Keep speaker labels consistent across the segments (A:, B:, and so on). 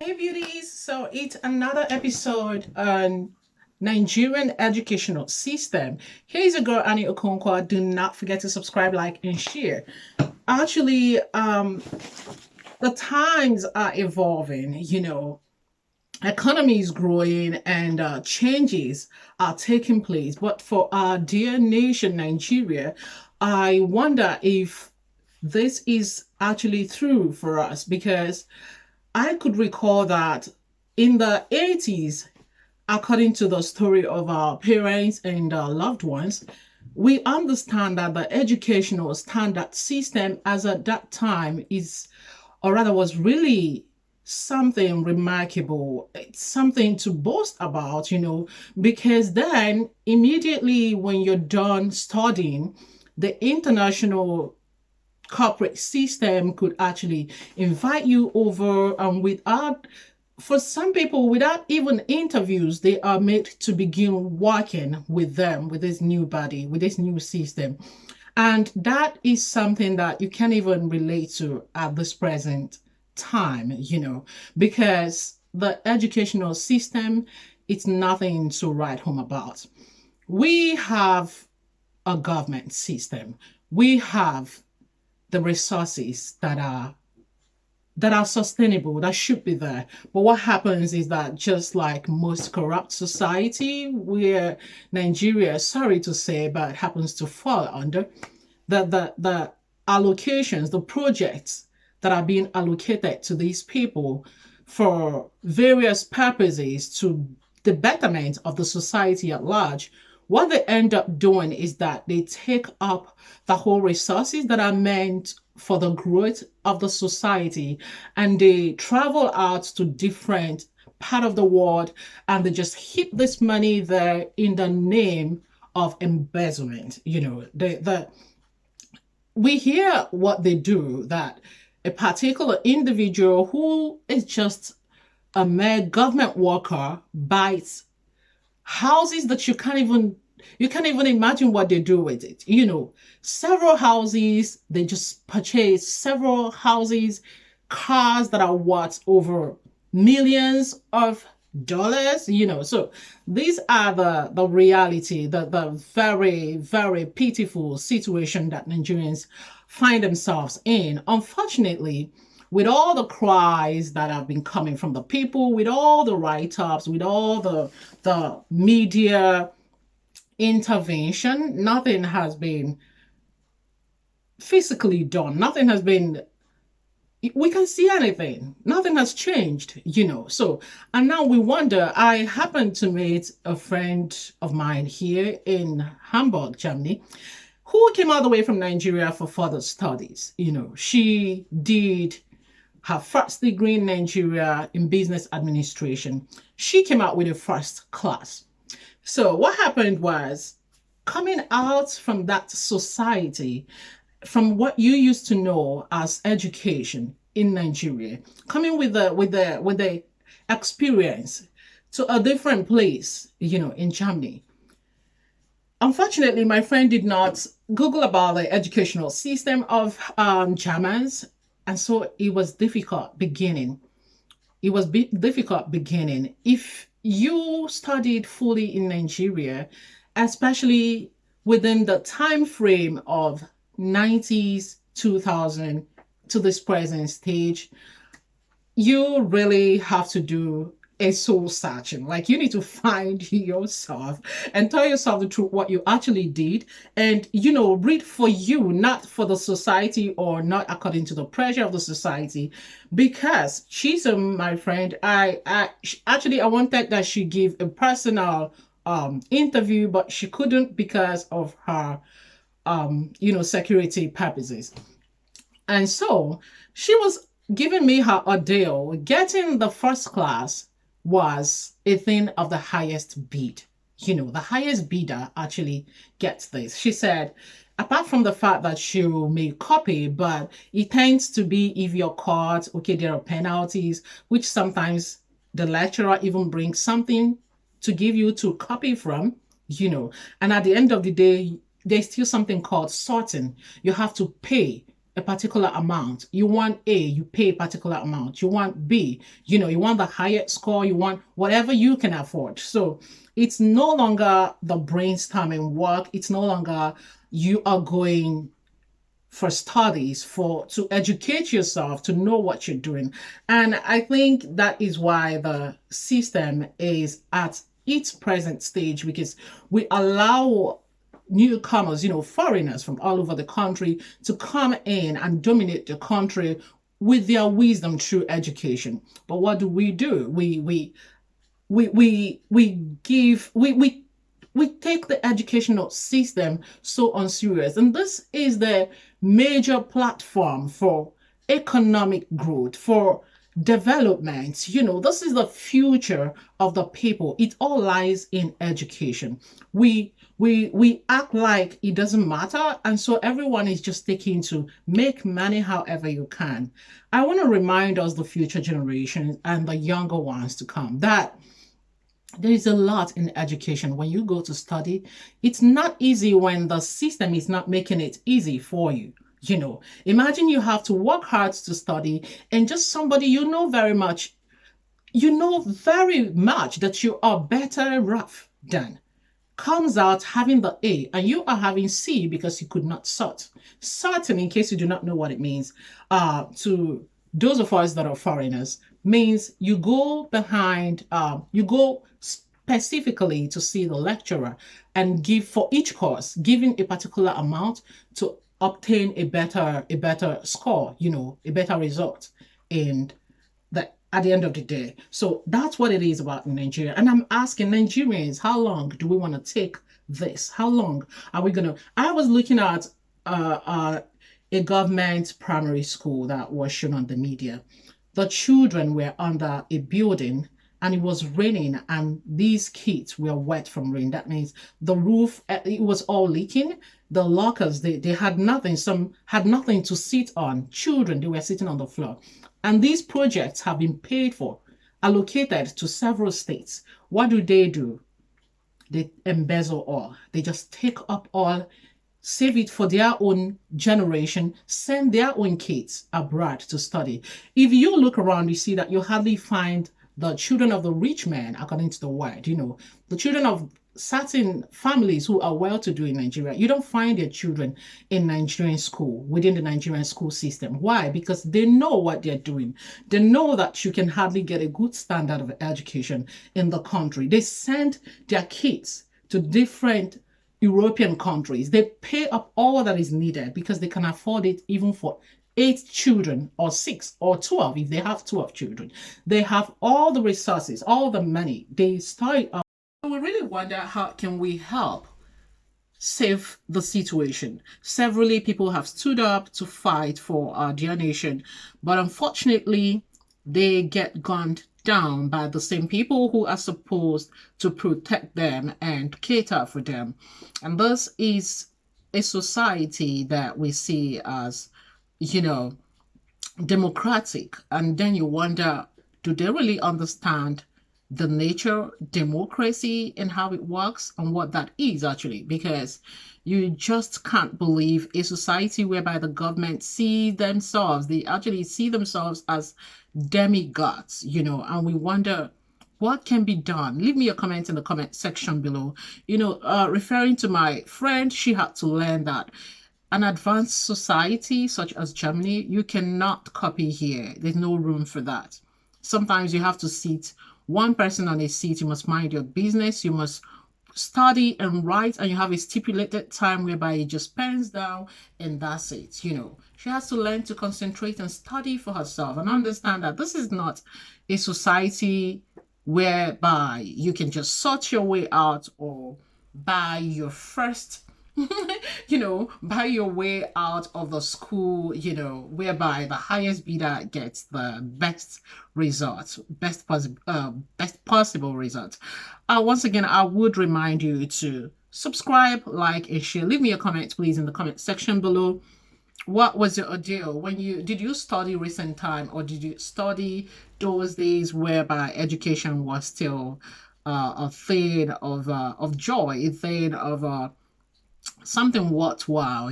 A: Hey beauties, so it's another episode on Nigerian educational system. Here's a girl, Annie Okonkwo. Do not forget to subscribe, like, and share. Actually, the times are evolving, economy is growing and changes are taking place. But for our dear nation, Nigeria, I wonder if this is actually true for us because I could recall that in the 80s, according to the story of our parents and our loved ones, we understand that the educational standard system as at that time is, or rather, was really something remarkable. It's something to boast about, because then immediately when you're done studying, the international corporate system could actually invite you over and without for some people without even interviews they are made to begin working with them with this new body with this new system, and that is something that you can't even relate to at this present time, because the educational system, it's nothing to write home about. We have a government system, we have the resources that are sustainable, that should be there. But what happens is that just like most corrupt society, where Nigeria, sorry to say, but happens to fall under, the allocations, the projects that are being allocated to these people for various purposes to the betterment of the society at large, what they end up doing is that they take up the whole resources that are meant for the growth of the society and they travel out to different part of the world and they just heap this money there in the name of embezzlement. We hear what they do, that a particular individual who is just a mere government worker buys houses that you can't even imagine what they do with it. Several houses, they just purchase several houses, cars that are worth over millions of dollars. So these are the reality, the very, very pitiful situation that Nigerians find themselves in. Unfortunately, with all the cries that have been coming from the people, with all the write-ups, with all the media intervention, nothing has been physically done. Nothing has been, we can see anything. Nothing has changed. So, and now we wonder. I happened to meet a friend of mine here in Hamburg, Germany, who came all the way from Nigeria for further studies. She did her first degree in Nigeria in business administration. She came out with a first class. So what happened was, coming out from that society, from what you used to know as education in Nigeria, coming with the experience to a different place, in Germany. Unfortunately, my friend did not Google about the educational system of Germans, and so it was difficult beginning. Difficult beginning. If you studied fully in Nigeria, especially within the time frame of 90s, 2000 to this present stage, you really have to do a soul searching. Like, you need to find yourself and tell yourself the truth, what you actually did, and read for you, not for the society or not according to the pressure of the society. Because she's my friend, I wanted that she give a personal interview, but she couldn't because of her security purposes. And so she was giving me her ordeal. Getting the first class was a thing of the highest bid. The highest bidder actually gets this. She said, apart from the fact that she will make copy, but it tends to be, if you're caught, okay, there are penalties, which sometimes the lecturer even brings something to give you to copy from. And at the end of the day, there's still something called sorting. You have to pay a particular amount. You want A, you pay a particular amount. You want B, you want the highest score, you want whatever you can afford. So it's no longer the brainstorming work. It's no longer you are going for studies to educate yourself to know what you're doing. And I think that is why the system is at its present stage, because we allow newcomers, foreigners from all over the country to come in and dominate the country with their wisdom through education. But what do? We give we take the educational system so unserious, and this is the major platform for economic growth, for development. This is the future of the people. It all lies in education. We act like it doesn't matter, and so everyone is just taking to make money however you can. I want to remind us, the future generations and the younger ones to come, that there is a lot in education. When you go to study, it's not easy when the system is not making it easy for you. Imagine you have to work hard to study, and just somebody very much, very much that you are better rough than, comes out having the A and you are having C because you could not sort. Sorting, in case you do not know what it means, to those of us that are foreigners, means you go behind, you go specifically to see the lecturer and give for each course, giving a particular amount to obtain a better score, a better result at the end of the day. So that's what it is about in Nigeria. And I'm asking Nigerians, how long do we want to take this? How long are we going to? I was looking at a government primary school that was shown on the media. The children were under a building and it was raining, and these kids were wet from rain. That means the roof, it was all leaking. The lockers, they had nothing. Some had nothing to sit on. Children, they were sitting on the floor. And these projects have been paid for, allocated to several states. What do? They embezzle all. They just take up all, save it for their own generation, send their own kids abroad to study. If you look around, you see that you hardly find the children of the rich men, according to the word, the children of certain families who are well-to-do in Nigeria. You don't find their children in Nigerian school, within the Nigerian school system. Why? Because they know what they're doing. They know that you can hardly get a good standard of education in the country. They send their kids to different European countries. They pay up all that is needed because they can afford it, even for 8 children or 6 or 12. If they have 12 children, they have all the resources, all the money. They start up. We really wonder, how can we help save the situation? Severally, people have stood up to fight for their nation, but unfortunately, they get gunned down by the same people who are supposed to protect them and cater for them. And this is a society that we see as, democratic. And then you wonder, do they really understand the nature, democracy, and how it works and what that is actually? Because you just can't believe a society whereby the government they actually see themselves as demigods, and we wonder what can be done. Leave me a comment in the comment section below. Referring to my friend, she had to learn that an advanced society such as Germany, you cannot copy here. There's no room for that. Sometimes you have to sit one person on a seat. You must mind your business. You must study and write, and you have a stipulated time whereby it just pens down and that's it. She has to learn to concentrate and study for herself and understand that this is not a society whereby you can just sort your way out or buy your first buy your way out of the school, whereby the highest bidder gets the best result, best possible result. Once again, I would remind you to subscribe, like, and share. Leave me a comment, please, in the comment section below. What was your ordeal did you study recent time, or did you study those days whereby education was still a thing of joy, a thing of something worthwhile?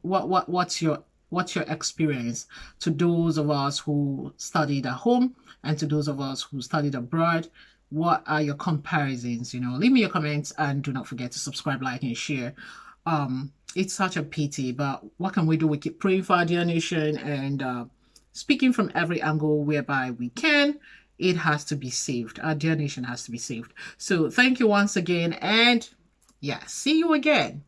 A: What's your What's your experience? To those of us who studied at home and to those of us who studied abroad, what are your comparisons? Leave me your comments and do not forget to subscribe, like, and share. It's such a pity, but what can we do? We keep praying for our dear nation and speaking from every angle whereby we can. It has to be saved. Our dear nation has to be saved. So thank you once again, and yeah, see you again.